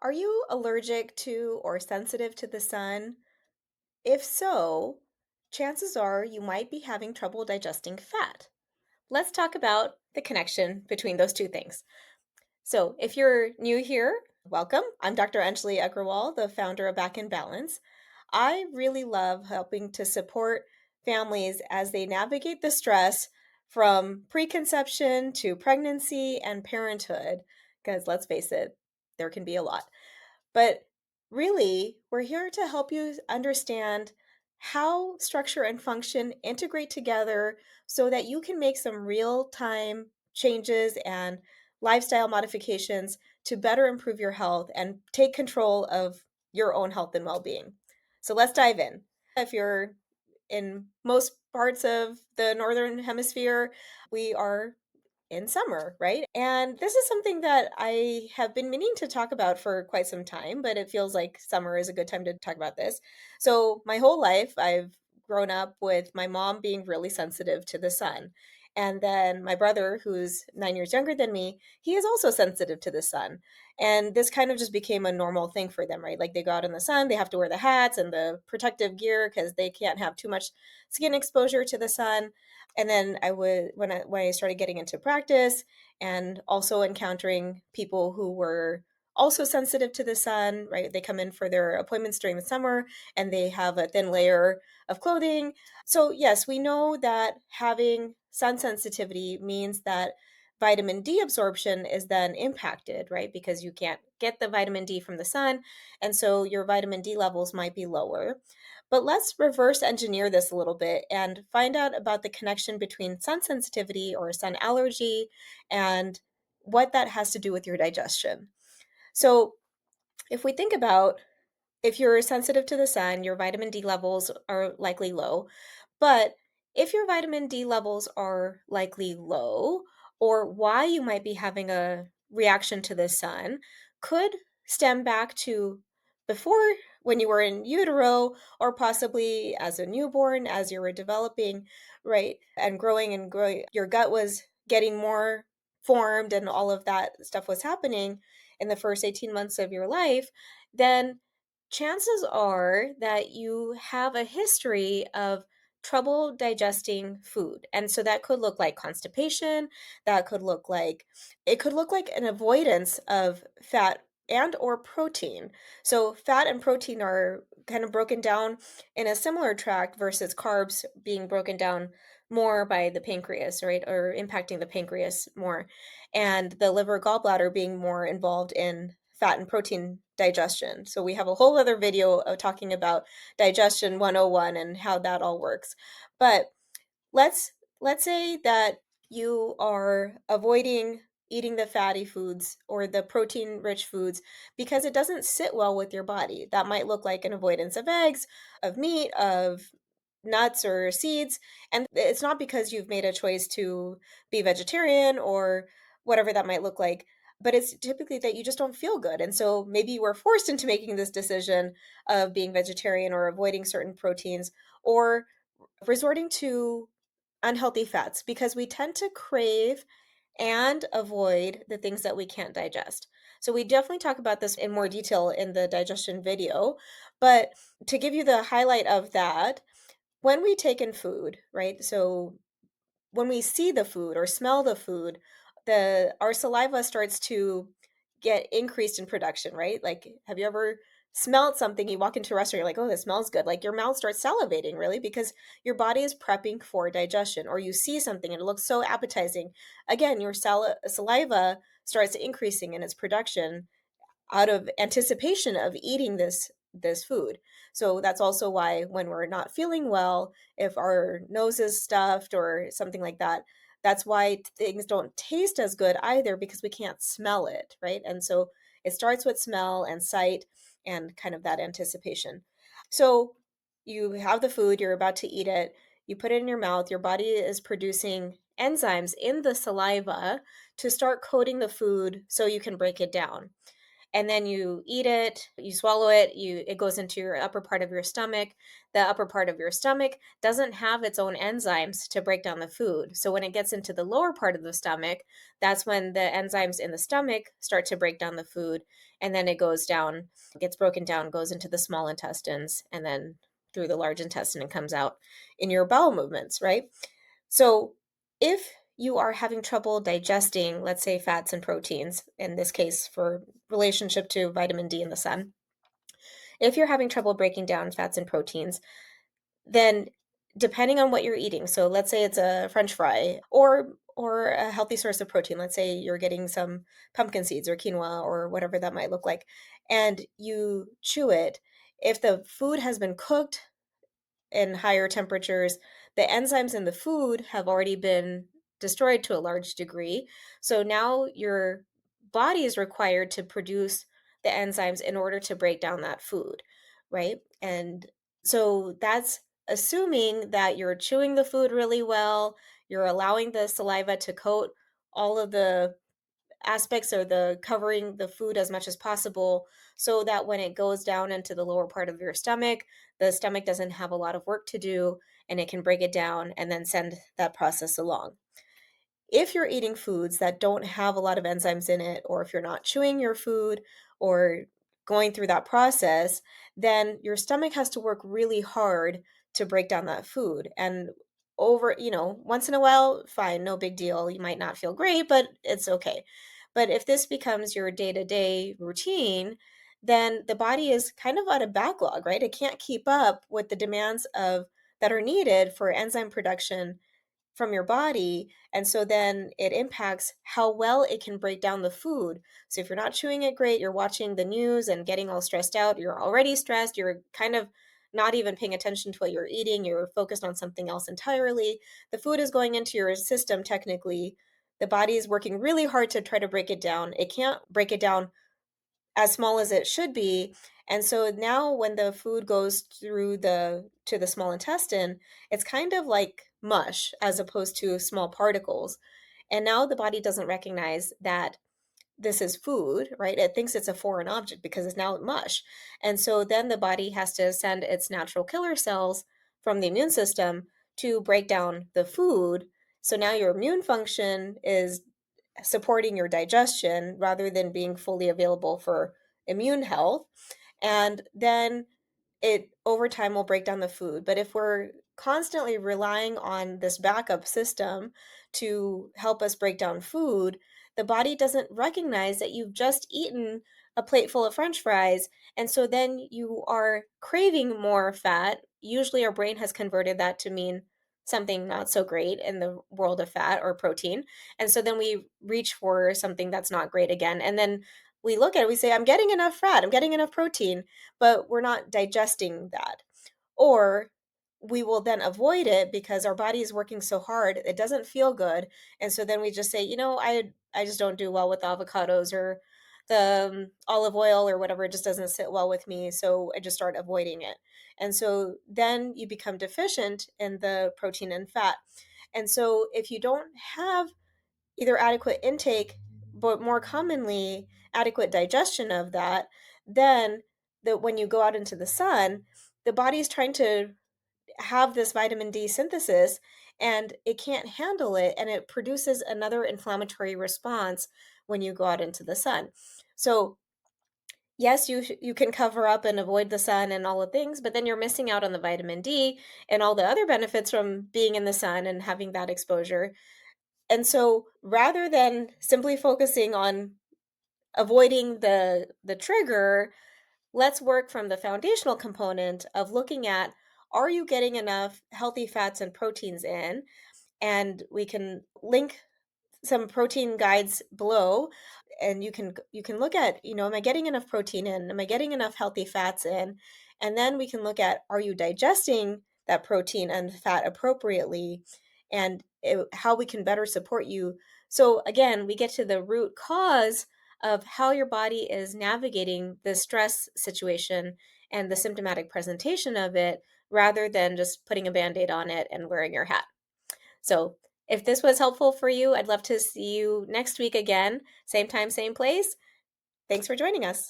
Are you allergic to or sensitive to the sun? If so, chances are you might be having trouble digesting fat. Let's talk about the connection between those two things. So, if you're new here, welcome. I'm Dr. Anjali Agrawal, the founder of Back in Balance. I really love helping to support families as they navigate the stress from preconception to pregnancy and parenthood, because let's face it, there can be a lot. But really, we're here to help you understand how structure and function integrate together so that you can make some real time changes and lifestyle modifications to better improve your health and take control of your own health and well being. So let's dive in. If you're in most parts of the Northern Hemisphere, we are in summer, right? And this is something that I have been meaning to talk about for quite some time, but it feels like summer is a good time to talk about this. So, my whole life, I've grown up with my mom being really sensitive to the sun. And then my brother, who's 9 years younger than me, he is also sensitive to the sun. And this kind of just became a normal thing for them, right? Like they go out in the sun, they have to wear the hats and the protective gear because they can't have too much skin exposure to the sun. And then I would when I started getting into practice and also encountering people who were also sensitive to the sun, right? They come in for their appointments during the summer and they have a thin layer of clothing. So, yes, we know that having sun sensitivity means that vitamin D absorption is then impacted, right? Because you can't get the vitamin D from the sun. And so your vitamin D levels might be lower. But let's reverse engineer this a little bit and find out about the connection between sun sensitivity or sun allergy and what that has to do with your digestion. So, if we think about if you're sensitive to the sun, your vitamin D levels are likely low. But if your vitamin D levels are likely low, or why you might be having a reaction to the sun, could stem back to before when you were in utero, or possibly as a newborn, as you were developing, right, and growing, your gut was getting more formed, and all of that stuff was happening in the first 18 months of your life. Then chances are that you have a history of trouble digesting food. And so that could look like constipation, that could look like it could look like an avoidance of fat and or protein. So fat and protein are kind of broken down in a similar tract versus carbs being broken down more by the pancreas, right? Or impacting the pancreas more. And the liver gallbladder being more involved in fat and protein digestion. So we have a whole other video of talking about digestion 101 and how that all works. But let's let's say that you are avoiding eating the fatty foods or the protein rich foods because it doesn't sit well with your body. That might look like an avoidance of eggs, of meat, of nuts or seeds. And it's not because you've made a choice to be vegetarian or whatever that might look like, but it's typically that you just don't feel good. And so maybe you were forced into making this decision of being vegetarian or avoiding certain proteins or resorting to unhealthy fats because we tend to crave and avoid the things that we can't digest. So we definitely talk about this in more detail in the digestion video, but to give you the highlight of that, when we take in food, right? So when we see the food or smell the food, the our saliva starts to get increased in production, right? Like, have you ever smelled something? You walk into a restaurant, you're like, oh, this smells good. Like your mouth starts salivating, really, because your body is prepping for digestion. Or you see something and it looks so appetizing. Again, your saliva starts increasing in its production out of anticipation of eating this food. So that's also why when we're not feeling well, if our nose is stuffed or something like that, that's why things don't taste as good either because we can't smell it, right? And so it starts with smell and sight and kind of that anticipation. So you have the food, you're about to eat it, you put it in your mouth, your body is producing enzymes in the saliva to start coating the food so you can break it down. and then you eat it, you swallow it, it goes into your upper part of your stomach. The upper part of your stomach doesn't have its own enzymes to break down the food. So when it gets into the lower part of the stomach, that's when the enzymes in the stomach start to break down the food, and then it goes down, gets broken down, goes into the small intestines, and then through the large intestine and comes out in your bowel movements, right? So if you are having trouble digesting, let's say fats and proteins, in this case for relationship to vitamin D in the sun, if you're having trouble breaking down fats and proteins, then depending on what you're eating, so let's say it's a french fry or a healthy source of protein, let's say you're getting some pumpkin seeds or quinoa or whatever that might look like, and you chew it, if the food has been cooked in higher temperatures, the enzymes in the food have already been destroyed to a large degree. So now your body is required to produce the enzymes in order to break down that food, right? And so that's assuming that you're chewing the food really well, you're allowing the saliva to coat all of the aspects or the covering the food as much as possible so that when it goes down into the lower part of your stomach, the stomach doesn't have a lot of work to do and it can break it down and then send that process along. If you're eating foods that don't have a lot of enzymes in it, or if you're not chewing your food or going through that process, then your stomach has to work really hard to break down that food. And once in a while, fine, no big deal. You might not feel great, but it's okay. But if this becomes your day to day routine, then the body is kind of at a backlog, right? It can't keep up with the demands of that are needed for enzyme production from your body. And so then it impacts how well it can break down the food. So if you're not chewing it great, you're watching the news and getting all stressed out, you're already stressed, you're kind of not even paying attention to what you're eating, you're focused on something else entirely. The food is going into your system technically. The body is working really hard to try to break it down. It can't break it down as small as it should be. And so now when the food goes through the small intestine, it's kind of like mush as opposed to small particles. And now the body doesn't recognize that this is food, right? It thinks it's a foreign object because it's now mush. And so then the body has to send its natural killer cells from the immune system to break down the food. So now your immune function is supporting your digestion rather than being fully available for immune health. And then it over time will break down the food. But if we're constantly relying on this backup system to help us break down food, the body doesn't recognize that you've just eaten a plate full of french fries. And so then you are craving more fat. Usually our brain has converted that to mean something not so great in the world of fat or protein. And so then we reach for something that's not great again. And then we look at it, we say, I'm getting enough fat, I'm getting enough protein, but we're not digesting that. Or we will then avoid it because our body is working so hard, it doesn't feel good. And so then we just say, I just don't do well with avocados or the olive oil or whatever. It just doesn't sit well with me. So I just start avoiding it. And so then you become deficient in the protein and fat. And so if you don't have either adequate intake, but more commonly adequate digestion of that, then when you go out into the sun, the body's trying to have this vitamin D synthesis and it can't handle it, and it produces another inflammatory response when you go out into the sun. So yes, you can cover up and avoid the sun and all the things, but then you're missing out on the vitamin D and all the other benefits from being in the sun and having that exposure. And so rather than simply focusing on avoiding the trigger, let's work from the foundational component of looking at, are you getting enough healthy fats and proteins in? And we can link some protein guides below, and you can look at, am I getting enough protein in, am I getting enough healthy fats in? And then we can look at, are you digesting that protein and fat appropriately, and how we can better support you. So again, we get to the root cause of how your body is navigating the stress situation and the symptomatic presentation of it, rather than just putting a band-aid on it and wearing your hat. So if this was helpful for you, I'd love to see you next week again. Same time, same place. Thanks for joining us.